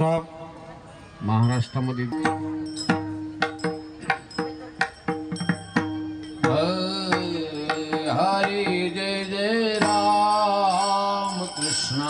Stop महाराष्ट्रामध्ये हरी जय जय राम कृष्ण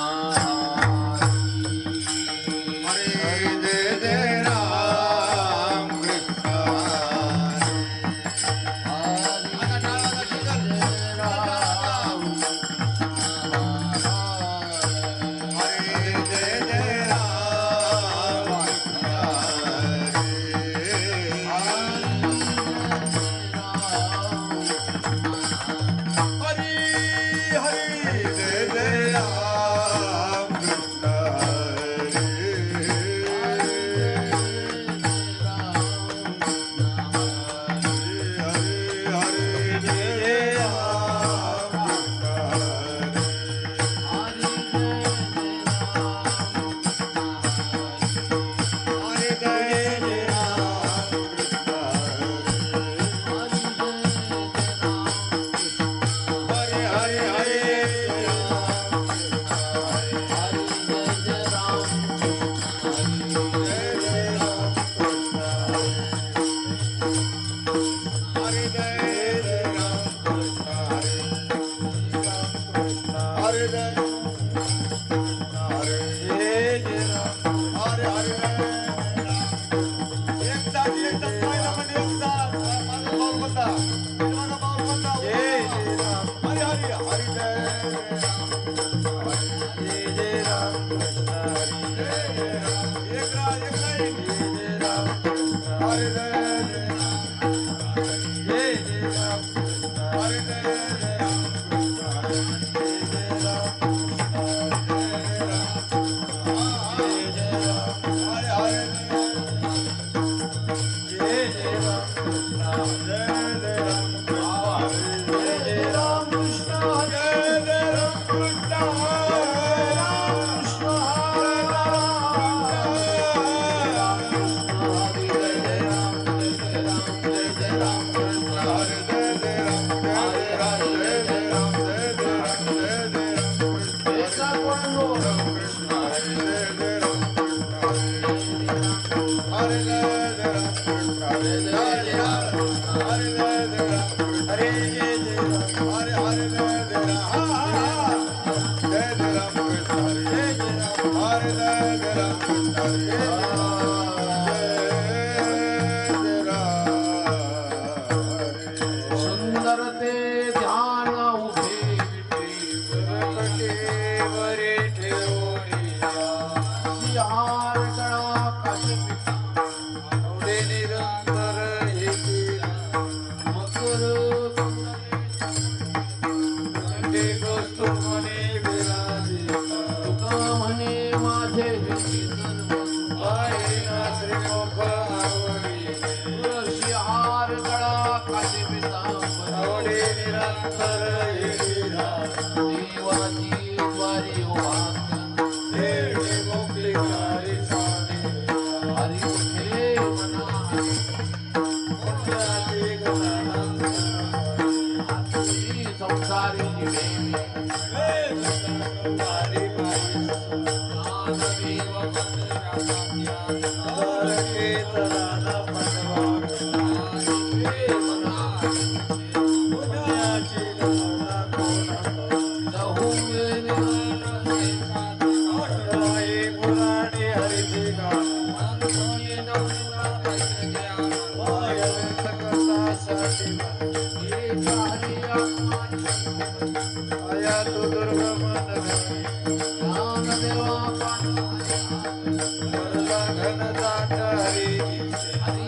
हरी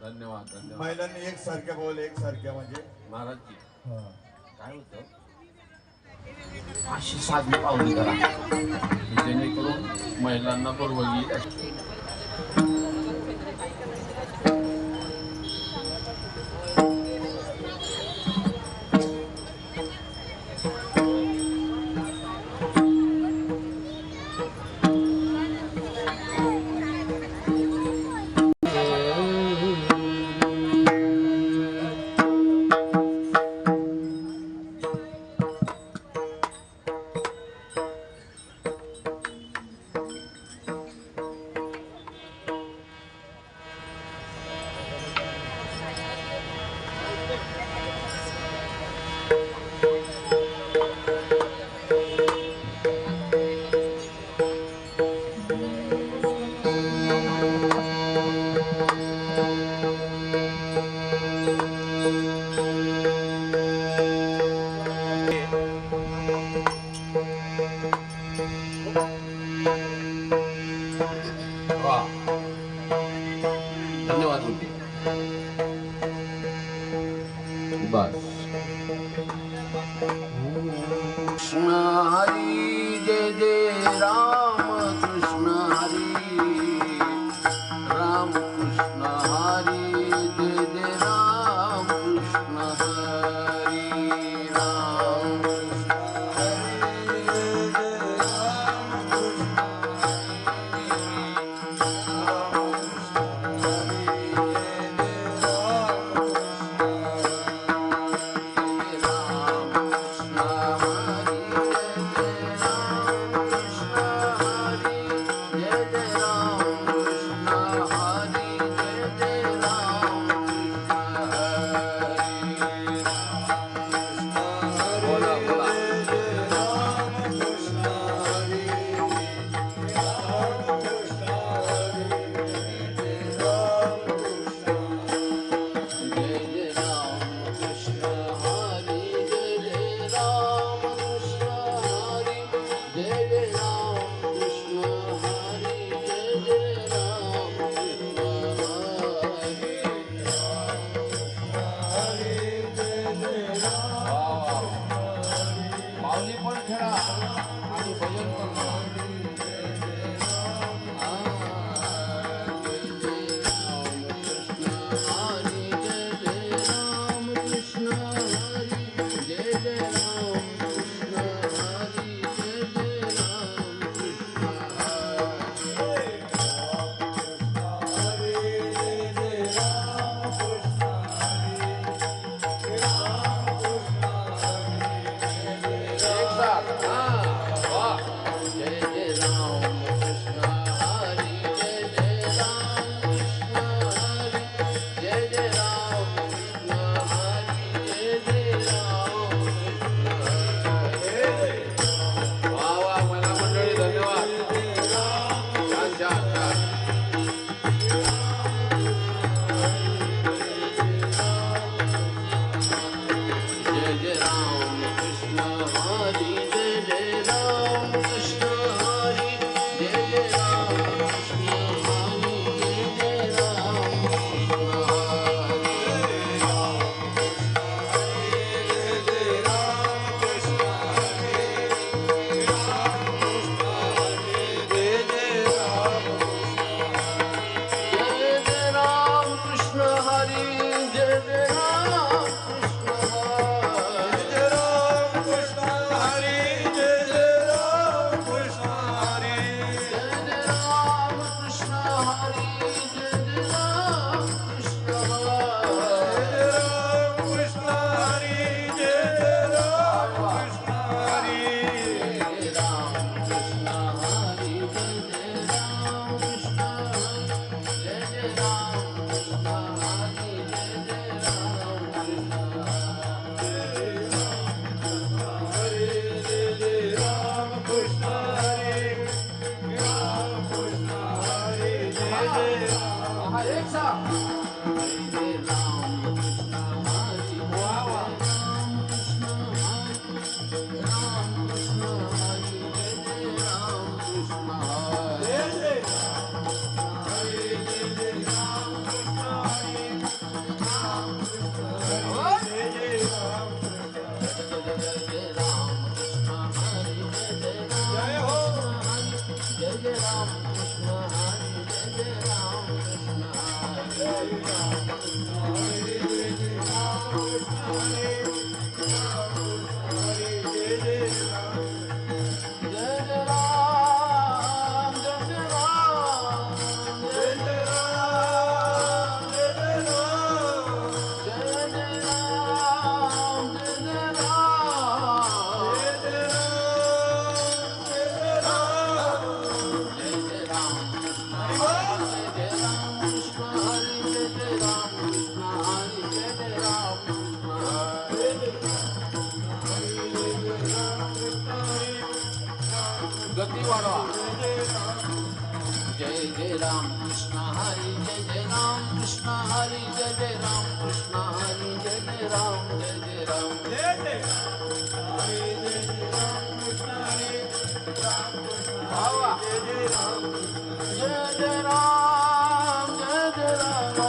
धन्यवाद धन्यवाद. महिलांनी एक सारख्या बोल एक सारख्या म्हणजे महाराजजी हा. काय होतं अशी साधी पावली करा जेणेकरून महिलांना बरोबर येईल. वा धन्यवाद मुलगी. बस कृष्ण हरी जय जय राम कृष्ण हरी राम कृष्ण हरी जय जय राम कृष्ण हरी राम गती वाढवा. जय जय राम कृष्ण हरी जय जय राम कृष्ण हरी जय जय राम कृष्ण हरी जय जय राम जय जय राम जय जय भावा जय जय राम जय जय राम जय जय राम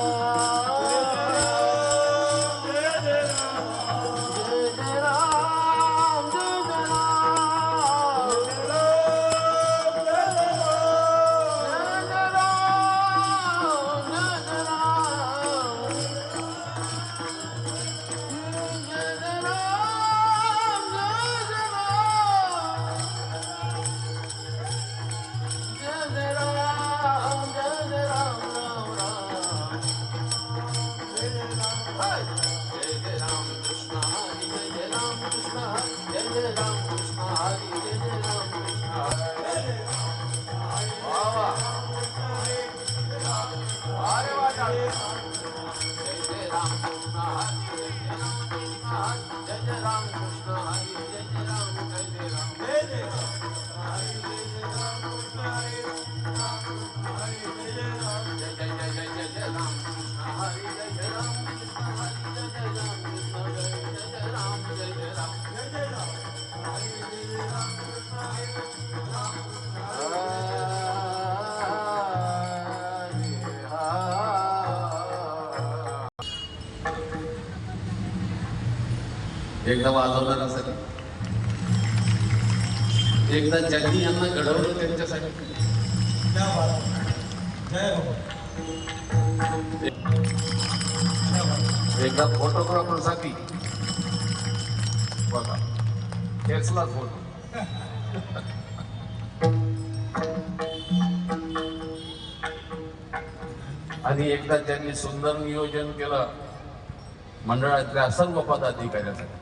एकदा वाजवणाऱ्यासाठी, एकदा ज्यांनी यांना घडवलं त्यांच्यासाठी. एकदा फोटोग्राफरसाठी बघा, खेचला फोटो. आणि एकदा त्यांनी सुंदर नियोजन केलं मंडळातल्या सर्व पदाधिकाऱ्यासाठी.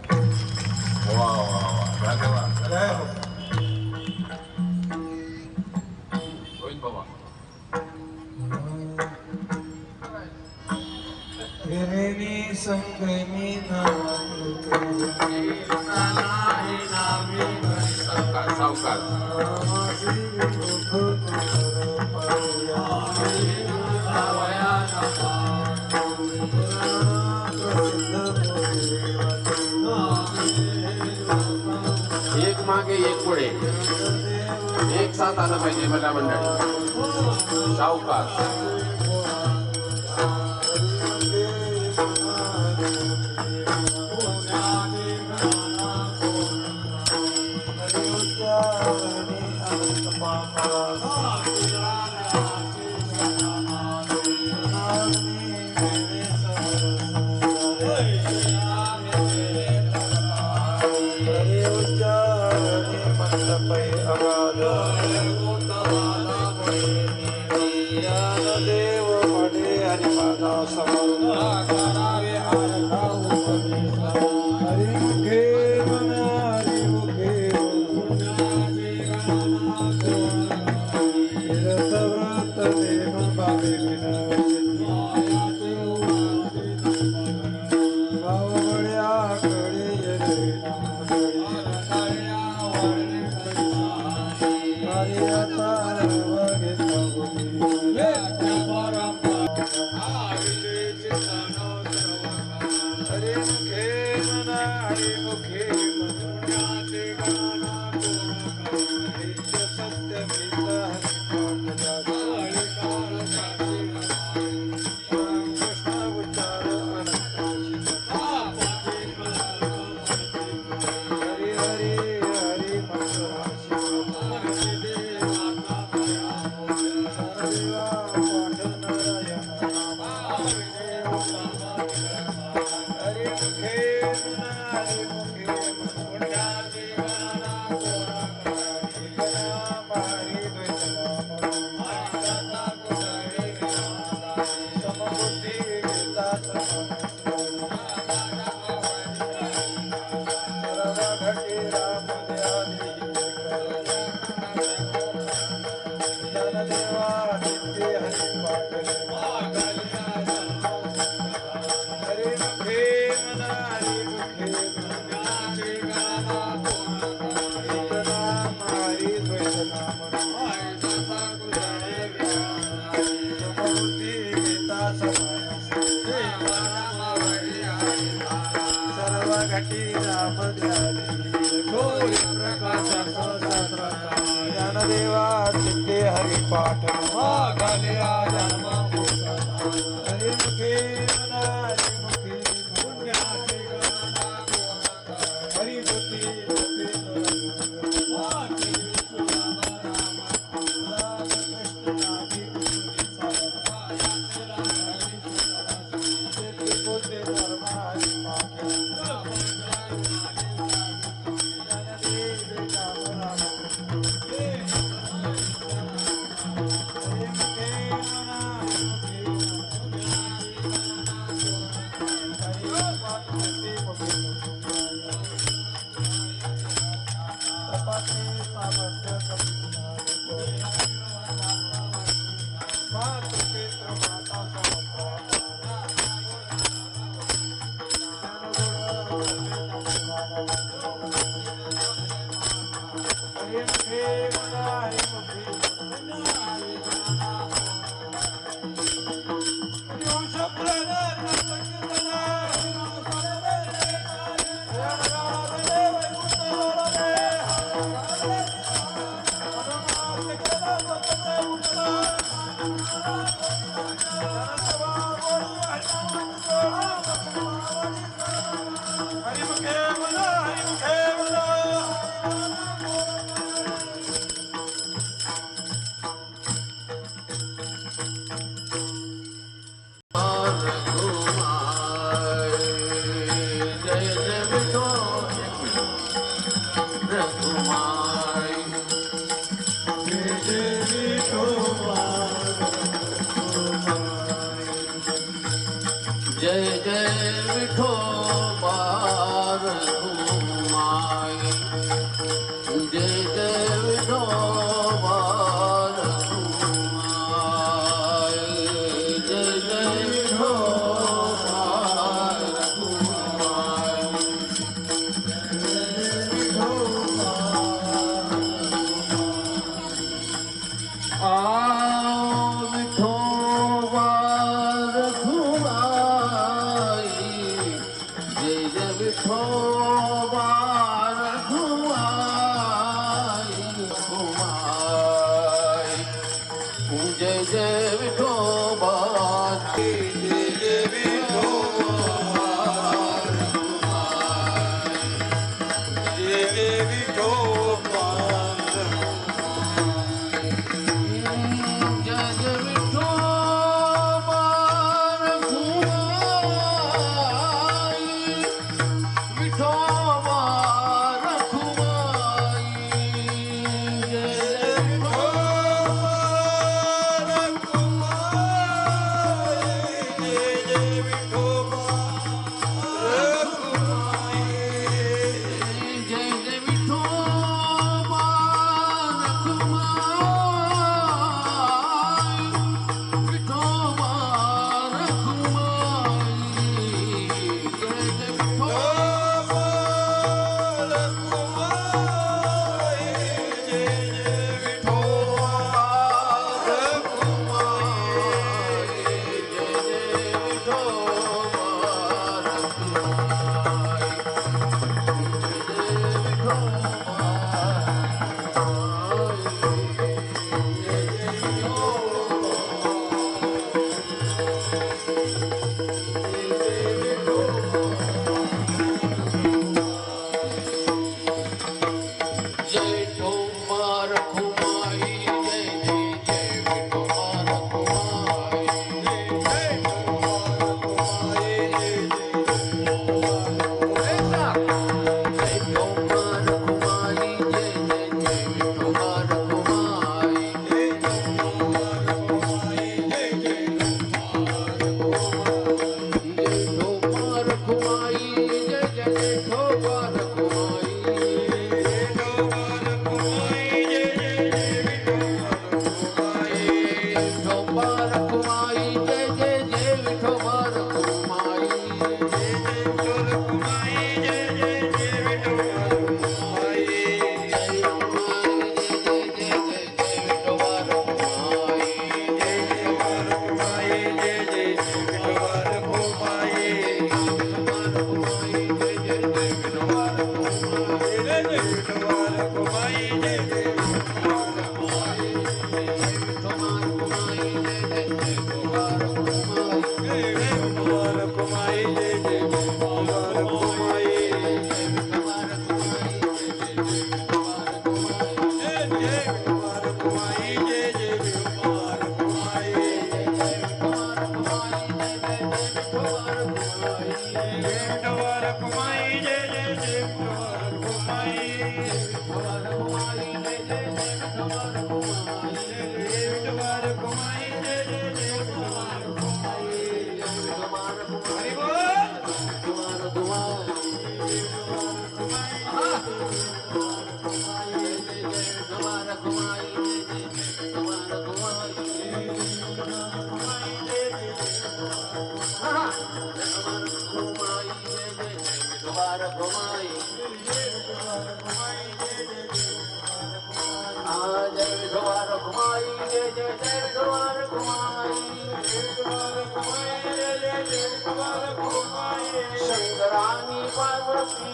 वा वा वा, धन्यवाद. होईल बाबा. सावकार एक मागे एक पुढे, एक साथ आलं पाहिजे मला मंडळी. सावकार ज्ञानदेवा सिद्धे हरिपाठ हरिमुखे हरिमुखे हरिमुखे जय जय विठोबा रघुमाई जय जय विठोबा रघुमाई जय जय विठोबा रघुमाई जय जय जय विठोबा रखुमाई शंकरानी पार्वती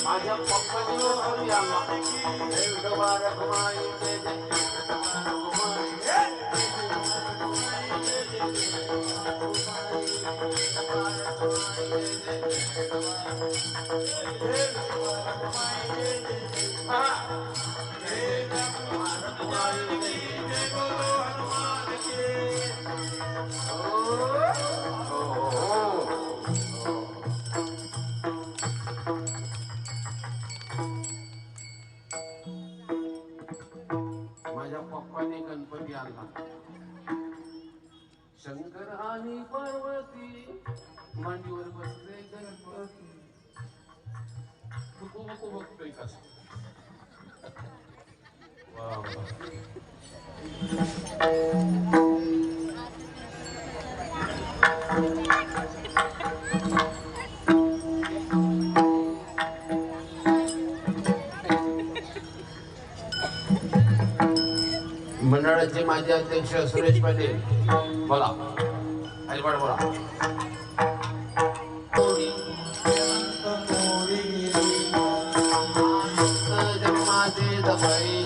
माझ्या पप्पानी होती आम्हा विठोबा रखुमाई जय जय विठोबा रखुमाई माझ्या पप्पाने गणपती आणला शंकर आणि पार्वती मांडीवर बसले गणपती तू नको बघतोय कसं वा मंडळाचे माजी अध्यक्ष सुरेश पाटील बोला हरिपाठ बोला जन्माचे दबाई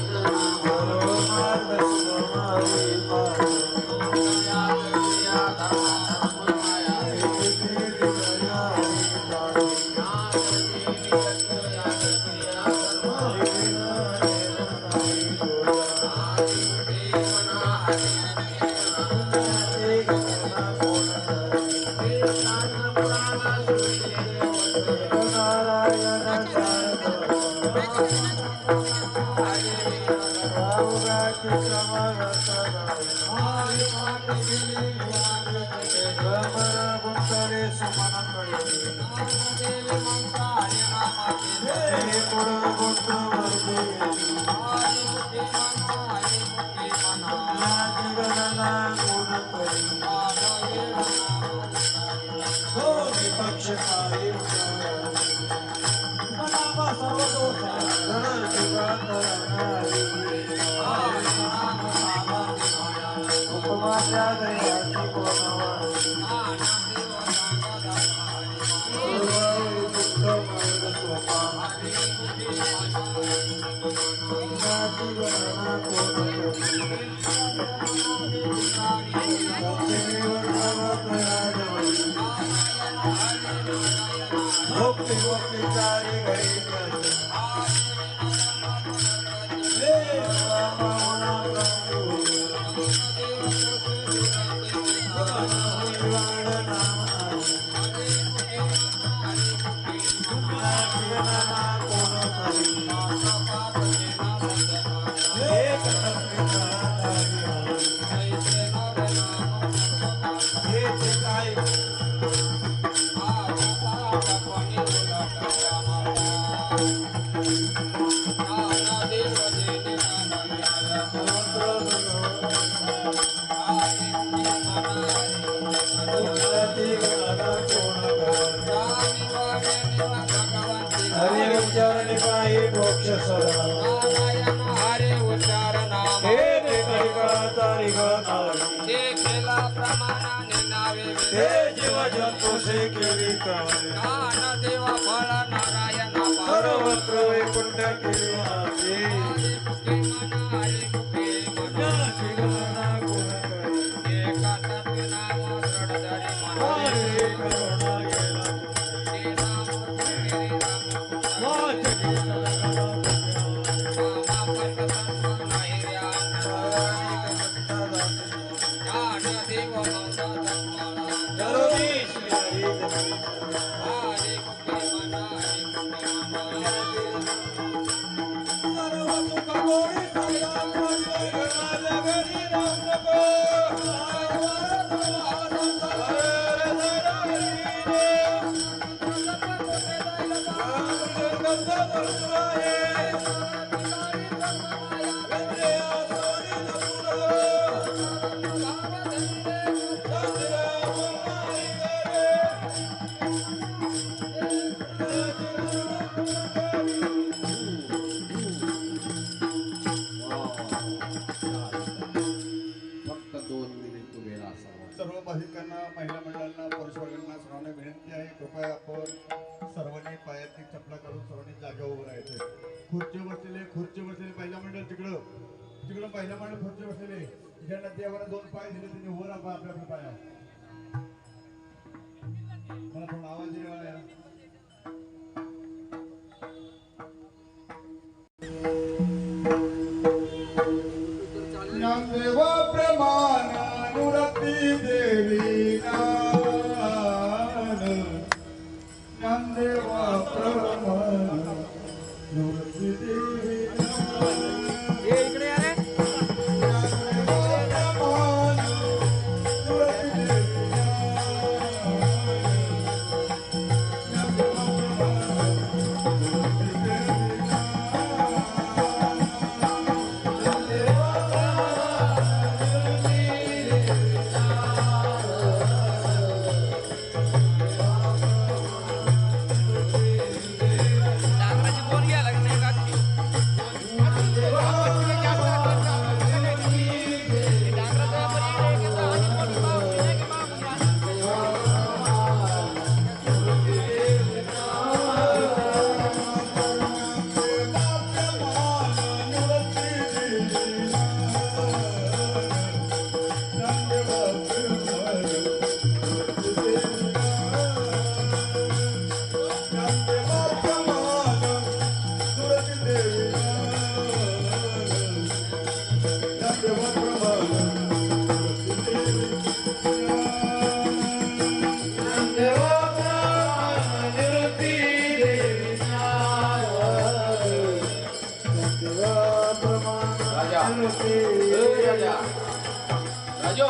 Thank you. निघणारी ते खेळा प्रमाणाने नावे ते जीव जंतू केली कळे ज्ञान देवा फळ नारायणा सर्वत्र वैकुंठ केली आते हरे मुखे मना ज्ञानाची गणना कोण करे एका तत्व नाम दृढ धरे मना हरे करुणा गेला श्री राम श्री राम वाच केला मामा पंत नाही ज्ञान देव मंदा तत्वाला दरोडी श्री हरी हरे मुखे मना हरे मुखे मना सर्व सुख गोडी सदा माझ्या घरी राम नको फक्त 2 मिनिट वेळ असावा. सर्व भाविकांना महिला मंडळांना पुरुषवर्गांना सर्वांना विनंती आहे कृपया आपण सर्वांनी पायातली चपला काढून सर्वांनी जागा उभं राहायचे खुर्ची बसलेले महिला मंडळ तिकडं महिला मंडळ खुर्ची बसलेले ज्यांना देवाला 2 पाय दिले त्यांनी उभं राहा आपल्या आपल्या पाया मला थोडा आवाज द्या ज्ञानदेव प्रमाण अनुरक्ती देवी ज्ञानदेव प्रमाण अनुरक्ती देवी राजो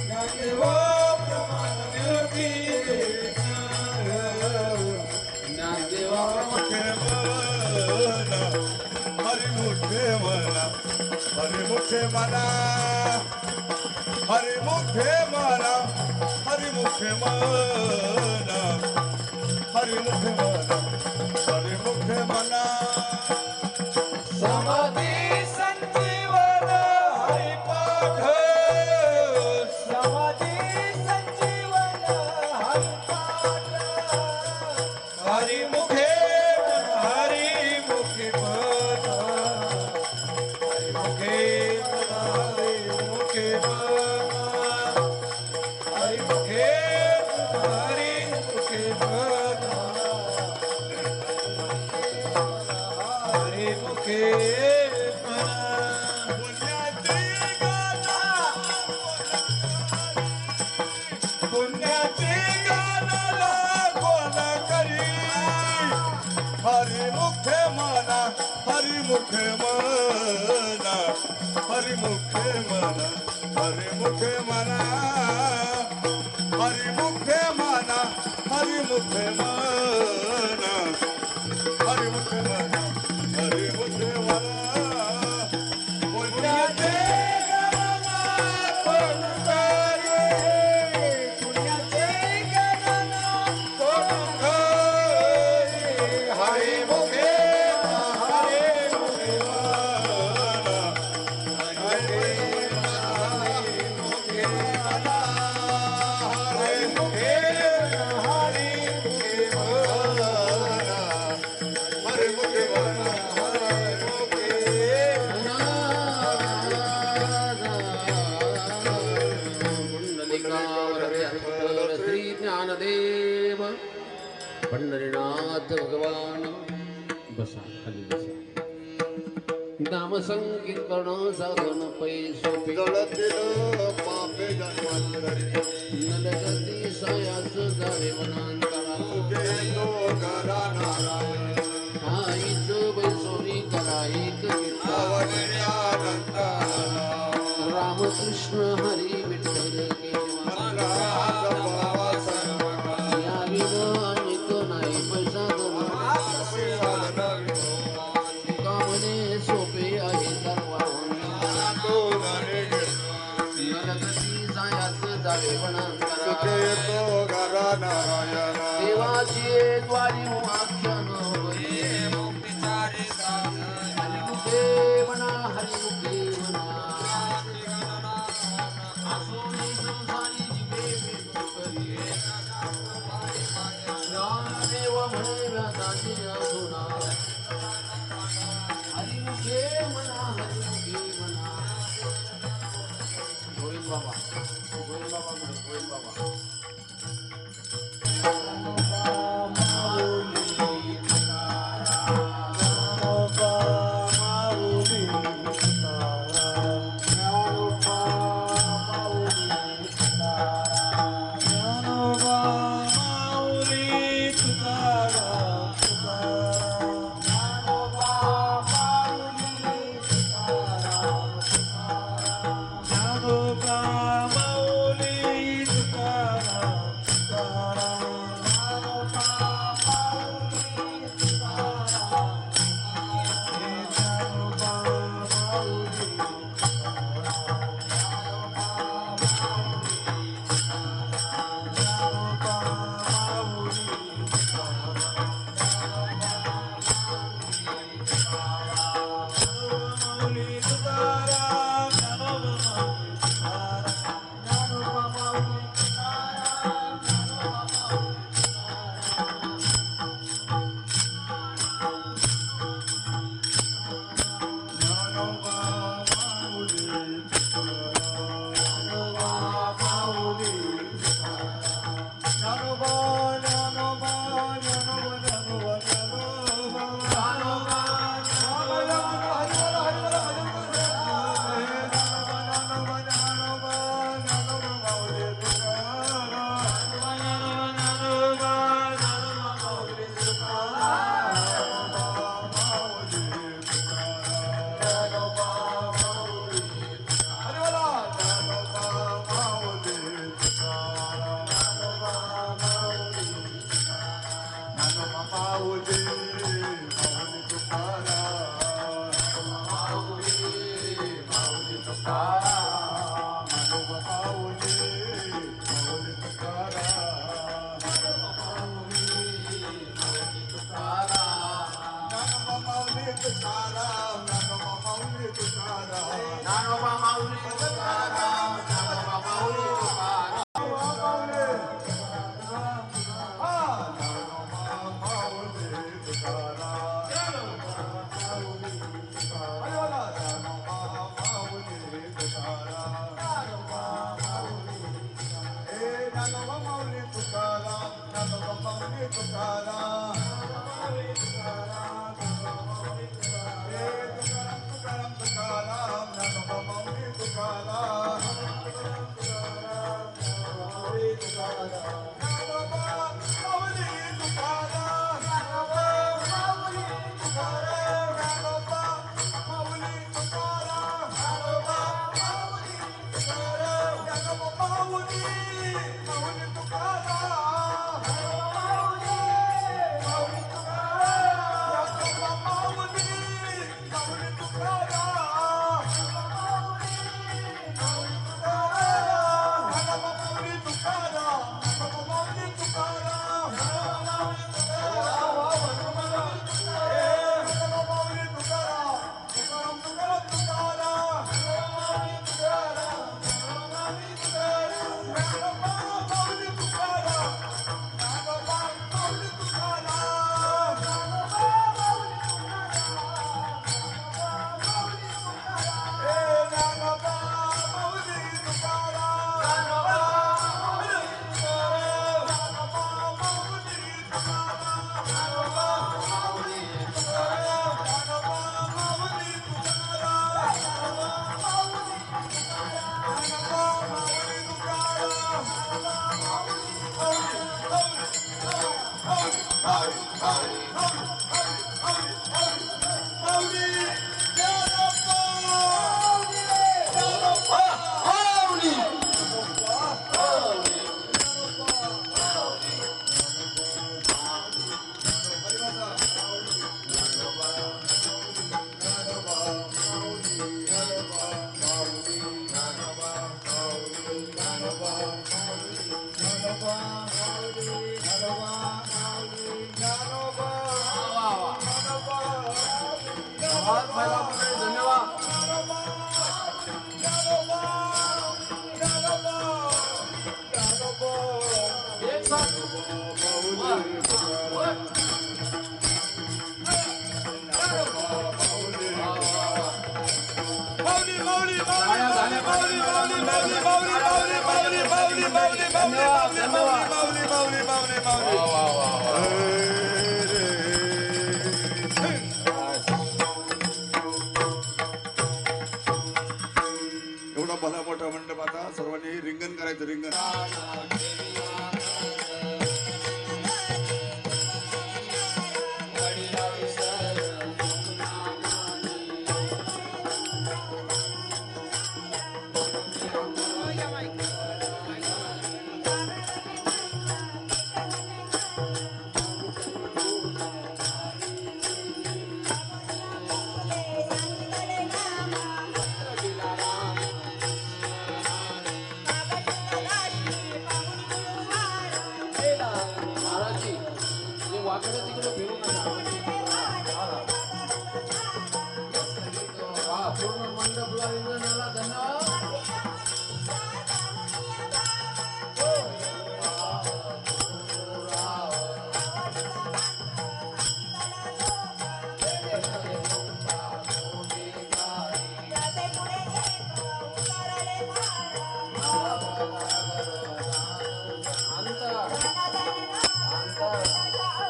ज्ञानदेव प्रमाण निरती हरिमुखे म्हणा हरिमुखे म्हणा हरिमुखे म्हणा हरिमुखे म्हणा हरिमुखे म्हणा समाधी संजीवन हरिपाठ समाधी संजीवन हरिपाठ हरिमुखे हरिमुखे म्हणा हरिमुखे हरिमुखे म्हणा हरिमुखे हरिमुखे म्हणा हरिमुखे पुण्याची गानाला कोण करी हरिमुखे म्हणा हरिमुखे म्हणा हरिमुखे म्हणा हरिमुखे म्हणा हरिमुखे म्हणा हरिमुखे म्हणा हरिमुखे म्हणा हरिमुखे म्हणा पुण्याची गानाला कोण करी पुण्याचे गणना हरिमुखे हरिमुखे पुंडलिकावर श्री ज्ञानदेव पंढरीनाथ भगवान बसा खाली बसा नाम संकीर्तन साधन पैसोपे नलगती सयाच जावे वनांतरा आईच बैसोनी करा एक रामकृष्ण हरी विठ्ठल केशवा या विना अनेक नाही पैसा कामने सोपे आहे सर्वांना नरगती जायाच जावे वनांतरा देवाची द्वारी उमाख्यान हरिमुखे म्हणा हरिमुखे म्हणा आसोनी संसारी जिवे करी रामदेव म्हणे व्यासाची अधुना हरिमुखे म्हणा हरिमुखे म्हणा गोविंद बाबा म्हणे गोविंद बाबा माऊली तुकाराम तुकाराम तुकाराम ज्ञानोबा माऊली तुकाराम ज्ञानोबा माऊली तुकाराम ज्ञानोबा माऊली तुकाराम ज्ञानोबा माऊली तुकाराम ज्ञानोबा माऊली तुकाराम ज्ञानोबा माऊली माऊली तुकाराम माऊली माऊली तुकाराम ज्ञानोबा माऊली माऊली तुकाराम माऊली तुकाराम ज्ञानोबा माऊली तुकाराम ज्ञानोबा माऊली तुकाराम एक साथ एवढा भला मोठा मंडप आता सर्वांनी रिंगण करायचं रिंगण महाराजजी जे वाकडं तिकडे फिरू नका पूर्ण मंडपला रिंगणाला धन्यवाद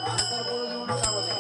अंतर करू देऊ नका मध्ये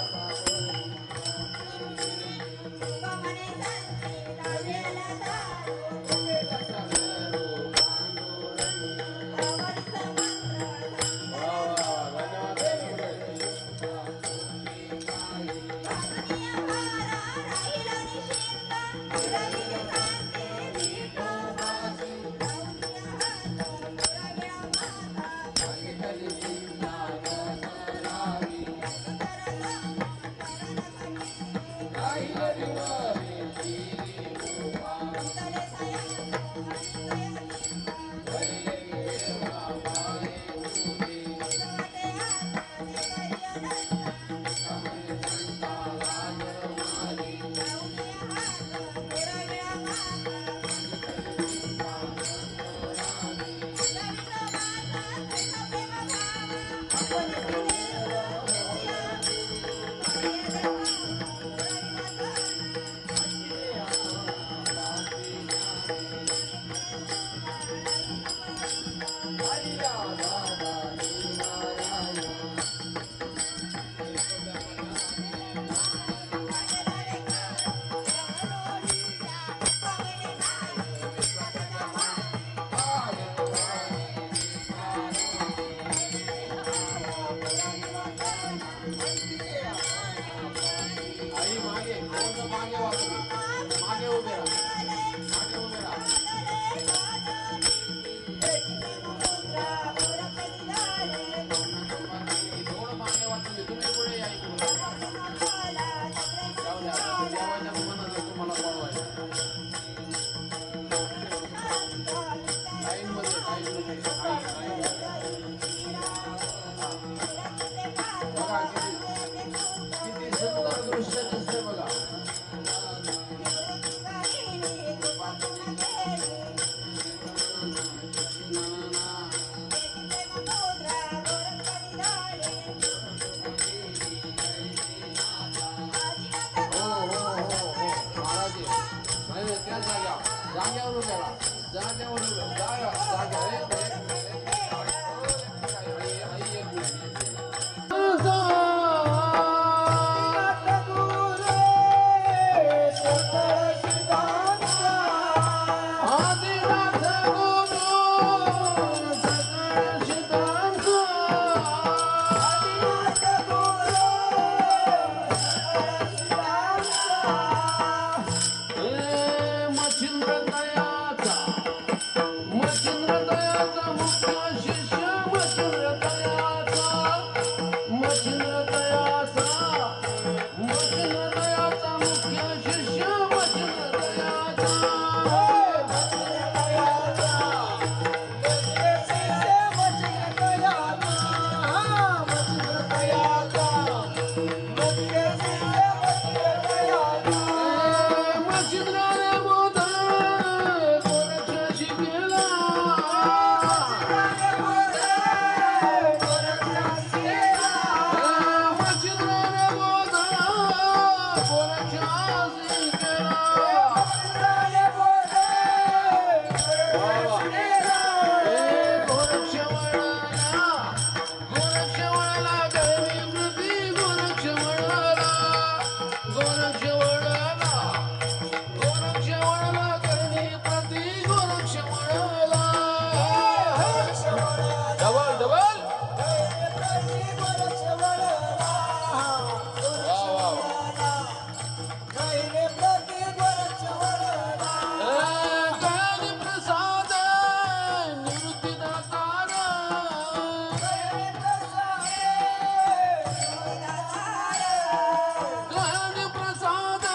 ज्ञान प्रसाद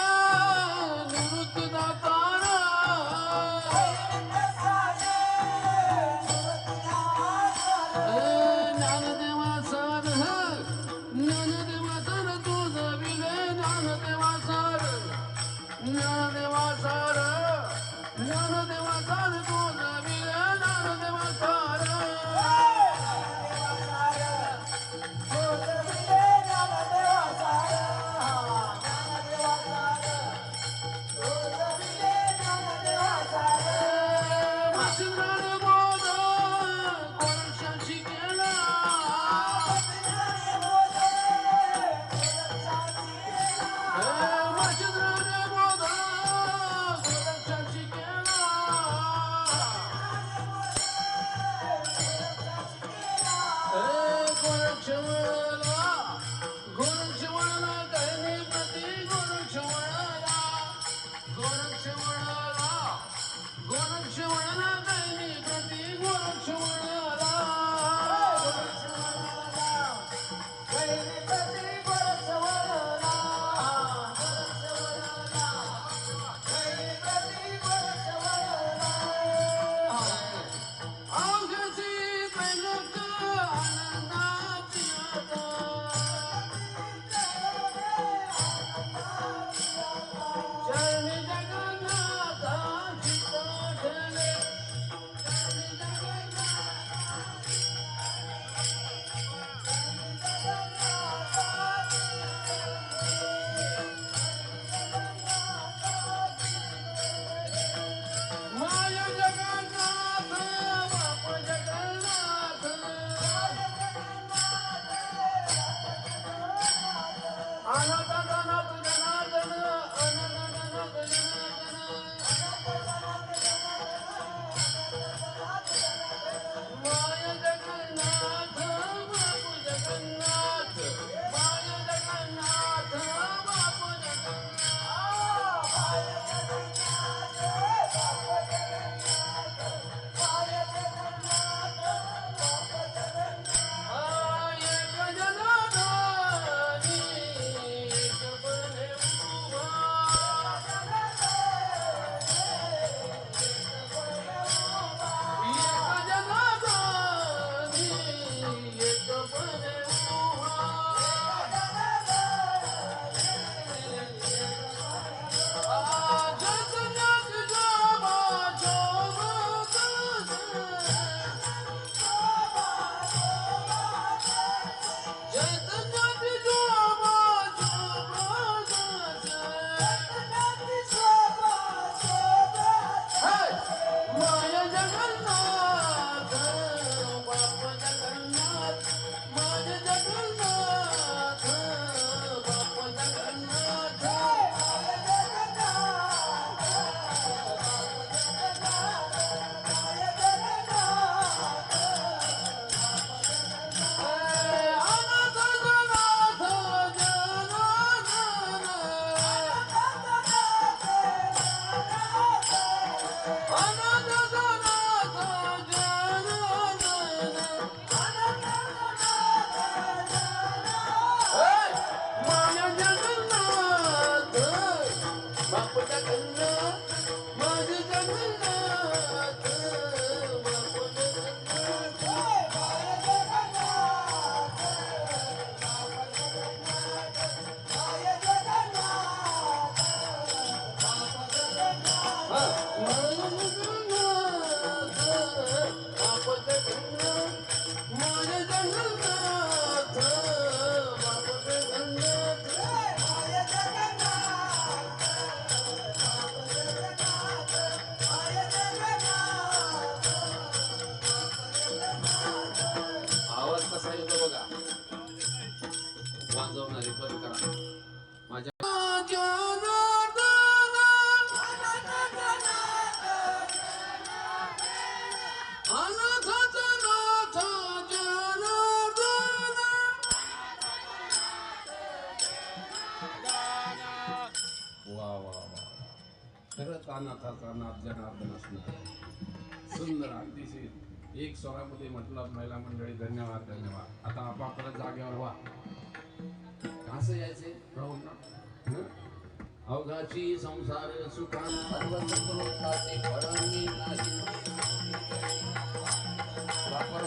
निवृत्ती दातार ज्ञानदेवा सर ज्ञानदेवा सर तुझ विले ज्ञानदेवा सर ज्ञानदेवा सर ज्ञानदेवा सर तुझ विले ज्ञानदेवा सर मशिंद्राने बोध गोरक्षांशी केला मशिंद्राने बोध गोरक्षांशी केला गोरक्षवळला गोरक्षवळला करणे प्रति गोरक्षवळला गोरक्षवळला गोरक्षवळला करणे प्रति गोरक्षवळला अवघसी प्रेमक आनंदाची चरणी जगन्नाथा चित्त ठेले माय जगन्नाथ बाप जगन्नाथ अनाथ जनार्दन अनाथ जनार्दन माय जगन्नाथ बाप जगन्नाथ माय जगन्नाथ बाप एक जनार्दनी एक बने उभा एक जनार्दनी एक बने उभा जगन्नाथ जोबा जोबा जगन्नाथ जोबा जोबा माय जगन्नाथ बाप जगन्नाथ माय जगन्नाथ बाप जगन्नाथ अनाथ जनाथ जनार्दन अनाथ जनाथ जनार्दन माय जगन्नाथ बाप जगन्नाथ माय जगन्नाथ बाप आवाज कसा येतो बघा वाजवणारे बंद करा माझ्या अनाथ जनाथ जनार्दन वा वा वा खरंच अनाथाचा नाथ जनार्दन असणार सुंदर अतिशय एक स्वरामध्ये म्हटलं महिला मंडळी धन्यवाद धन्यवाद. आता आपापल्या जागेवर व्हा. कसं यायचे राहून ना हं? अवघाची संसार सुखान सर्व संतोषाचे फळणी नाही. वापर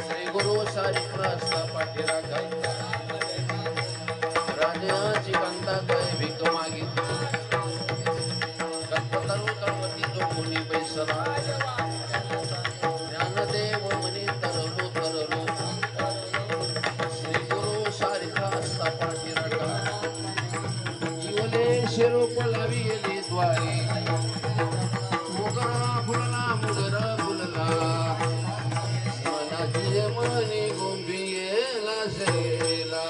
श्री गुरु सारिकृष्ण पाठीरा राजाची बंदा काय भीक मागितली. कल्पतरू कळवती तो कोणी बैसला. ज्ञानदेव म्हणे तरलो तरलो. श्री गुरु सारिखा असता पाठीरा इवले शिरोप लावी गेले द्वारे. मुगरा फुलला मुगरा फुलला. मनाची मनी गोंबी गेला शेला.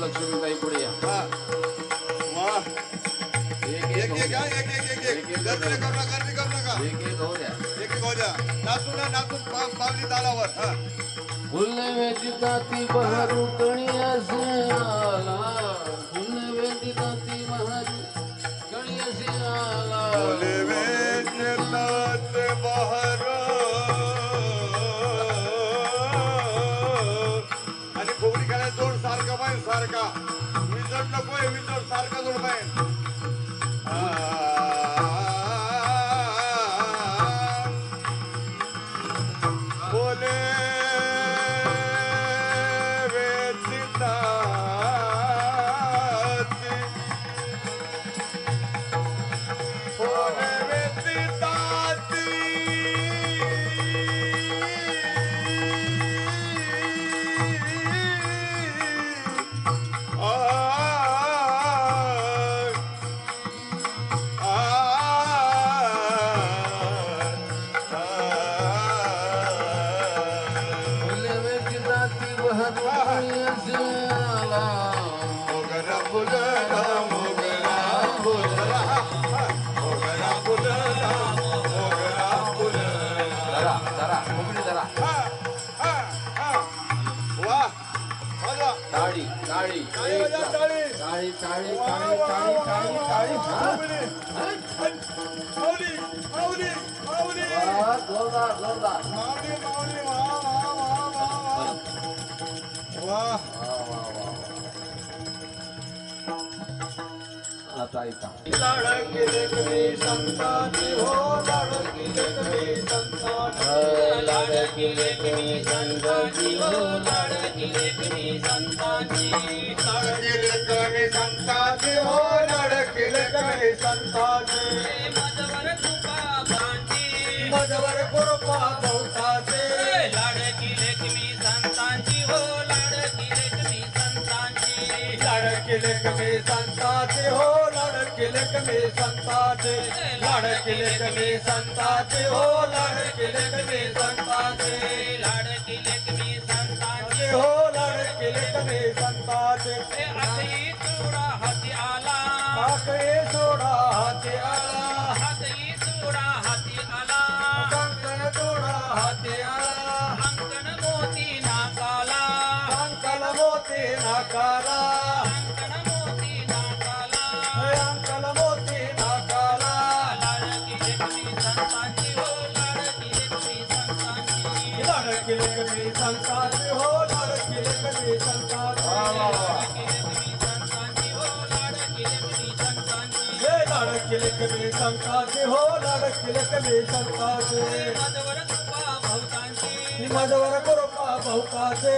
लक्ष्मीताई पुढे या. फुलवेची बहरू कणी असे आला. फुलवेची बहरू कणी असे आला. आणि फुगडी खेळायला जोड सारखा पाहिजे सारखा. विजड नकोय विजड सारखा जोड पाहिजे. बोले टाळी टाळी टाळी टाळी टाळी टाळी जोरदार जोरदार. आता ऐका. लाडकी लेकरी संतांची हो लाडकी लेकरी संतांची. लाडकी लेकरी संतांची हो लाडकी लेकरी संतांची. लाडकी लेकरी संतांची हो लाडकी लेकरी संतांची. मजवर कृपा भांडी मजवर कृपा भोवताचे. लाडकी लेकरी संतांची हो लाडकी लेकरी संतांची. लाडकी लेकरी संतांची हो लाडकी लेकरी संतांची. लाडकी लेकरी संतांची हो लाडकी लेकरी संतांची. लाडकी लेकरी संतांची हो लाडकी लेकरी संतांची. हाती चुडा हाती आला. आकडे सोडा हाती आला. हाती चुडा हाती आला. कंकण तोडा हाती आला. मोती नाकाला अंकल मोती नाकाला लाडकी लेकरी संतांची हो लाडकी लेकरी संतांची हे लाडकी लेकरी संतांची हो लाडकी लेकरी संतांची मधवर कृपा बहुताचे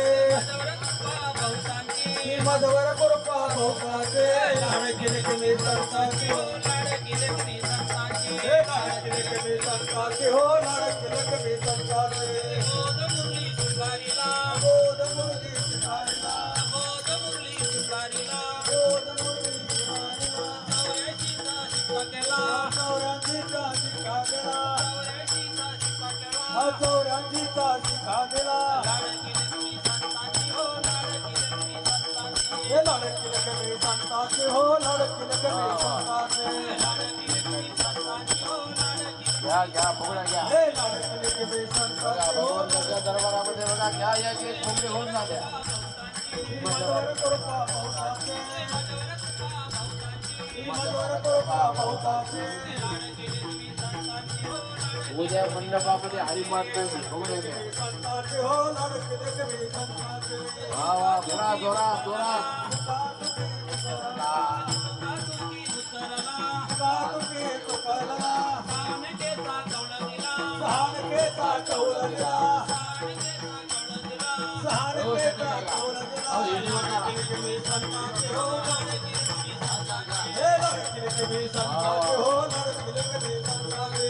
मधवर कृपा बहुताचे लाडकी लेकरी संतांची हो लाडकी लेकरी संतांची हे लाडकी लेकरी संतांची हो लाडकी लेकरी संतांची बोध मुरली सुधारिला बोध मुरली सुधारिला चौऱ्यांशीचा शिक्का केला चौऱ्यांशीचा शिक्का केला हे लाडकी लेकरी संतांची हो लाडकी लेकरी संतांची घ्या फुगड्या घ्या हे लाडकी लेकरी संतांची हो दरबारामध्ये बघा घ्या या की फुगडे होऊन जात्या मधवर कृपा बहुताचे मधवर कृपा बहुताचे उद्या मंडपामध्ये हरिपाठ नाही फुगडे घ्या संतांची हो लाडकी लेकरी संतांची वा वा जोरा जोरा जोरा सातुकी तुकरला सहानकेचा कौलदिला सहानकेचा कौलदिला लाडकी संतांची हो हे लाडकी लेकरी संतांची हो लाडकी लेकरी संतांची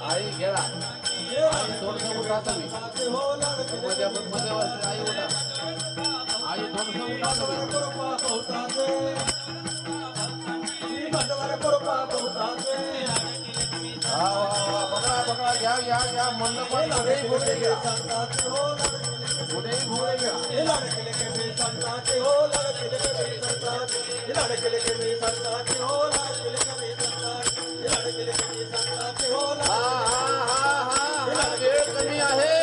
आई घ्या हे आई थोडंसं उठा तुम्ही लाडकी हो लाडकी मध्ये वर्ष आई उठा आई थोडंसं उठा तुम्ही कृपा बहुताचे मधवर कृपा बहुताचे वा वा वा पकडा पकडा घ्या घ्या घ्या मंडपात कुठेही फुगडे घ्या संतांची हो कुठेही फुगडे घ्या लाडकी लेकरी संतांची हो लाडकी लेकरी संतांची लाडकी लेकरी संतांची हो लाडकी लेकरी संतांची लाडकी लेकरी संतांची हो हा वेळ कमी आहे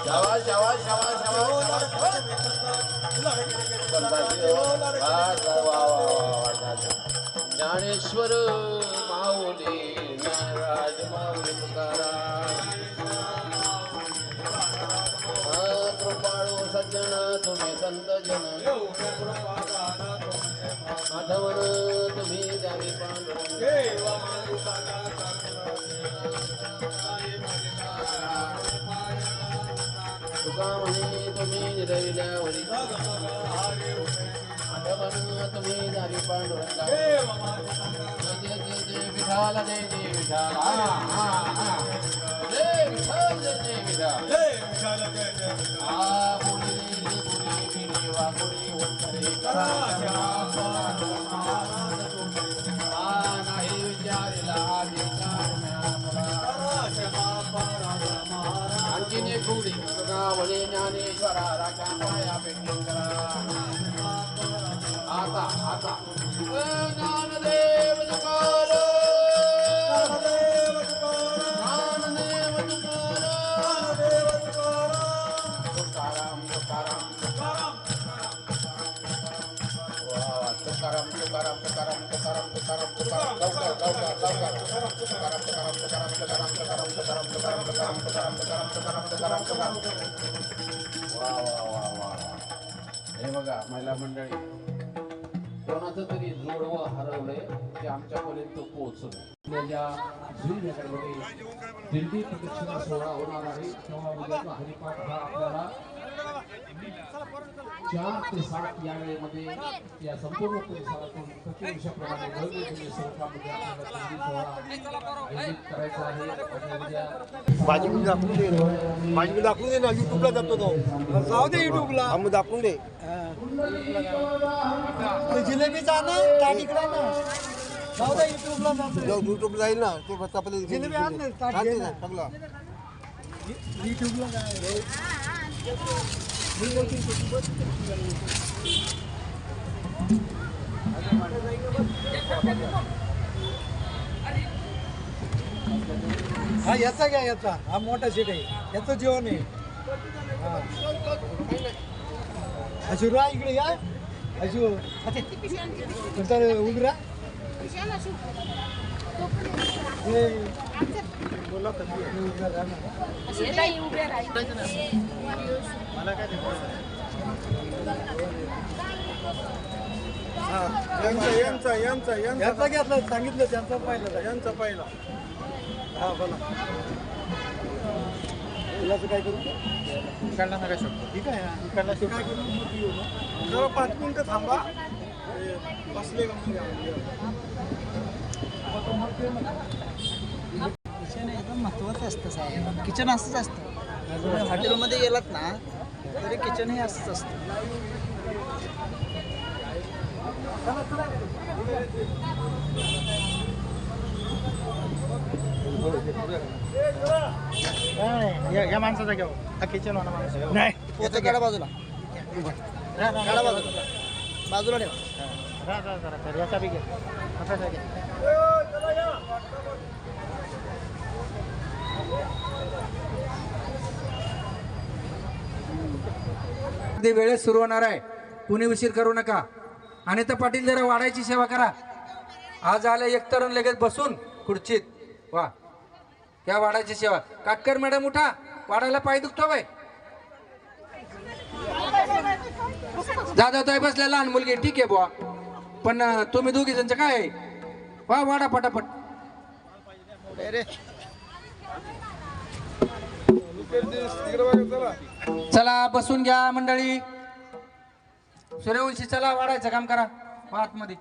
शाबास शाबास शाबास शाबास ज्ञानेश्वर माऊली नाराज माऊली तुकाराम कृपाळू सज्जन तुम्ही संत जन आठवण तुम्ही द्यावी पांडुरंग तुका म्हणे तुम्ही निरविल्यावरी आठवण तुम्ही द्यावी पांडुरंगा जय जय जय विठाल जय जय विठाल जय विठाल जय जय विठाल पुरी पिढी वाकुडी उत्तरे नाही विचारिला आणखीन एक घोडी तुका म्हणे ज्ञानेश्वरा राखा माया पेटून करा आता आता ज्ञानदेव तुकाराम ज्ञानदेव तुकाराम तुकाराम तुकाराम तुकाराम तुकाराम तुकाराम तुकाराम तुकाराम तुकाराम लवकर लवकर लवकर तुकाराम तुकाराम तुकाराम तुकाराम तुकाराम तुकाराम तुकाराम तुकाराम तुकाराम तुकाराम तुकाराम तुकाराम तुकाराम वा वा वा वा हे बघा महिला मंडळी कोणाचं तरी जोडवं हरवलंय ते आमच्यापर्यंत पोहोचलं आपल्या जुईनगरमध्ये दिंडी प्रदक्षिणा सोहळा होणार आहे तेव्हा उद्याचा हरिपाठ हा आपल्याला 4 ते 7 या वेळेमध्ये या संपूर्ण परिसरातून प्रतिवर्षाप्रमाणे वेगवेगळ्या स्वरूपामध्ये आपल्याला दिंडी सोहळा आयोजित करायचा आहे आणि उद्या भाजी दाखवून दे ना युट्यूबला जातो तो जाऊ दे युट्यूबला मग दाखवून दे जिलेबीचा ना त्या तिकडे ना जाऊ दे युट्यूबला युट्यूब जाईल ना ते फक्त आपल्याला जिलेबी आण ना सगळं युट्यूबला हा याचा घ्या याचा हा मोठा सीट आहे याचं जेवण आहे अशू रा इकडे या अशू उघडा यांचा घेतला सांगितलं त्यांचा पहिला यांचा पहिला हा बोला याचं काय करू इकडला नका शकतो ठीक आहे इकडला काय करू जरा 5 मिनिटं थांबा बसले किचन एकदम महत्त्वाचं असतं साहेब किचन असंच असतं हॉटेलमध्ये गेलात ना तरी किचन हे असंच असतं या माणसाचा घेऊ हा किचन वाला माणूस नाही पोतं काढा बाजूला काढा बाजूला बाजूला ठेवा याचा बी घे अगदी वेळेत सुरू होणार आहे कुणी उशीर करू नका आणि तर पाटील जरा वाढायची सेवा करा आज आले एक तरुण लगेच बसून खुर्चीत वा या वाढायची सेवा काटकर मॅडम उठा वाढायला पाय दुखतो बाय जाधव बसल्या लहान मुलगी ठीक आहे बुवा पण तुम्ही दोघी जणचं काय आहे वा वाढा पटापट चला बसून घ्या मंडळी सूर्यवंशी चला वाढायचं काम करा आतमध्ये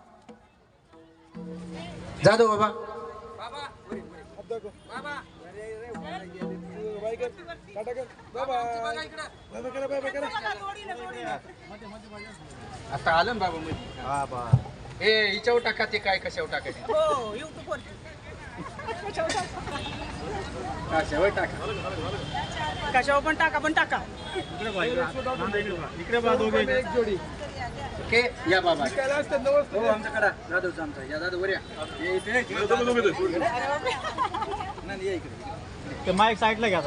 जाधव बाबा आता आलं बाबा मध्ये ए हिच्यावर टाका ते काय कशावर टाकायचे कशावर टाका कशावर पण टाका इकडे जोडी ओके या बाबा हो आमच्याकडे जाधवचा आमचा या जाधव या ते माईक साईडला घ्या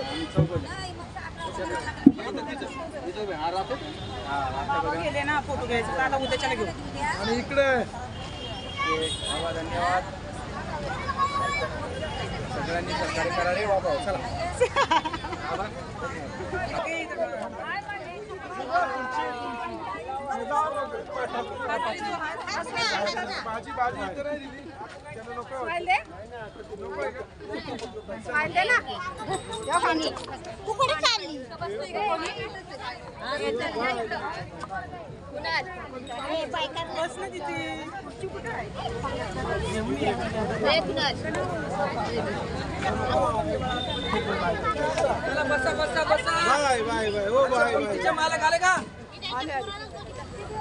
गेले ना फोटो घ्यायचा आता उद्याच्याला घेऊ आणि इकडे धन्यवाद सगळ्यांनी सहकार्य करा रे बाबा चला पंक्तीचे मालक आले का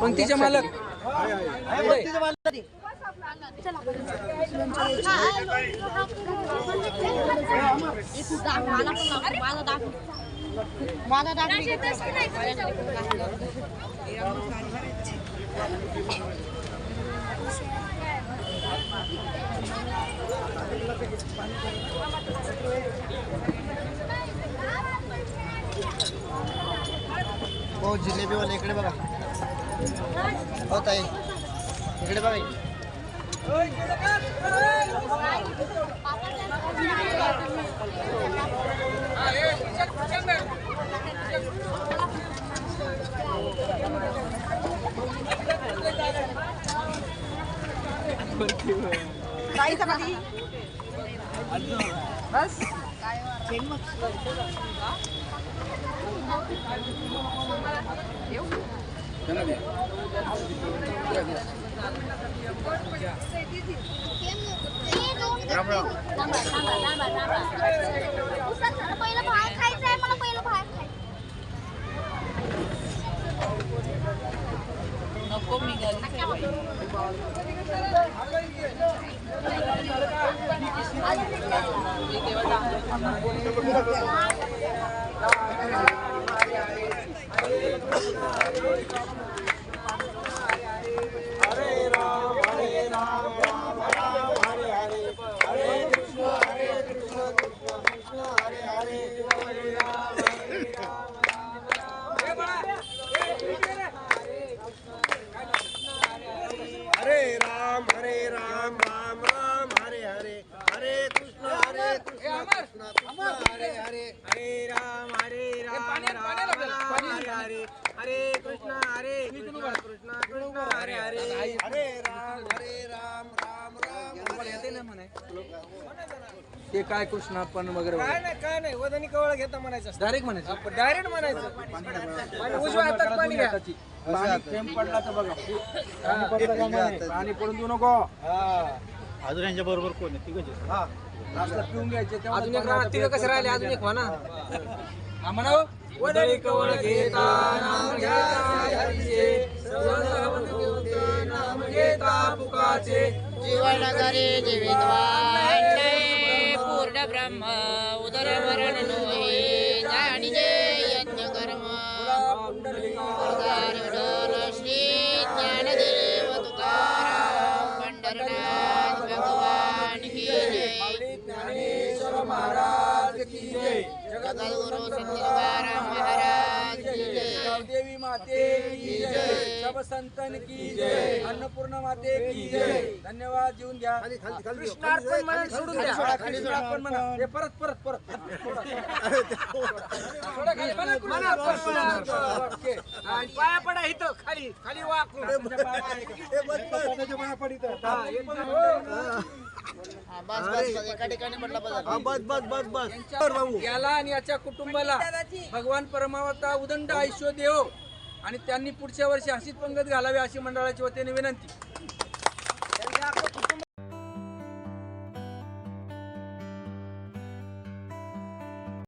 पंक्तीचे मालक हो जिलेबी वाले इकडे बघा हो ताई इकडे बघा बस पहिलं बाहेर खायचंय मला पहिलं बाहेर खायचं नको मी हरे राम राम राम हरे हरे हरे कृष्ण कृष्ण कृष्ण हरे हरे हरे राम हरे कृष्ण हरे कृष्ण कृष्ण कृष्ण हरे हरे हरे राम राम राम येते ना म्हणाय ते काय कृष्ण पण वगैरे काय नाही वदनी कवळ घेता म्हणायचं डायरेक्ट म्हणायचं डायरेक्ट म्हणायचं पाणी उजव्या हातात पाणी घ्या पाणी थेंब पडला तर बघा पाणी पडून देऊ नको अजून यांच्या बरोबर कोण आहे तिघ असलं पिऊन घ्यायचे तेव्हा अजून एक राहत तिघं कसं राहिले अजून एक म्हणा हा म्हणावं वदनी कवळ घेता नाम घेता हरीचे सर्वनाम घेता नाम घेता पुकाचे जीवन करे जीवितवान पूर्ण ब्रह्म उदर वरण नोहे जाणीजे यज्ञ कर्म श्री ज्ञानदेव तुकाराम पंढरनाथ भगवान की जय ज्ञानेश्वर महाराज की जय जगद्गुरु सिद्धराम महाराज की जय देवी माते की जय सब संतन की जय अन्नपूर्णा माते की जय धन्यवाद जीवन घ्या कृष्णार्पण म्हणून सोडून द्या कृष्णार्पण म्हणा हे परत थोडं खाली म्हणा, ओके. आणि पाया पडा इथं खाली खाली वाकून बस एका ठिकाणी म्हटलं याला आणि याच्या कुटुंबाला भगवान परमावता उदंड आयुष्य देव आणि त्यांनी पुढच्या वर्षी अशीच पंगत घालावी अशी मंडळाच्या वतीने विनंती.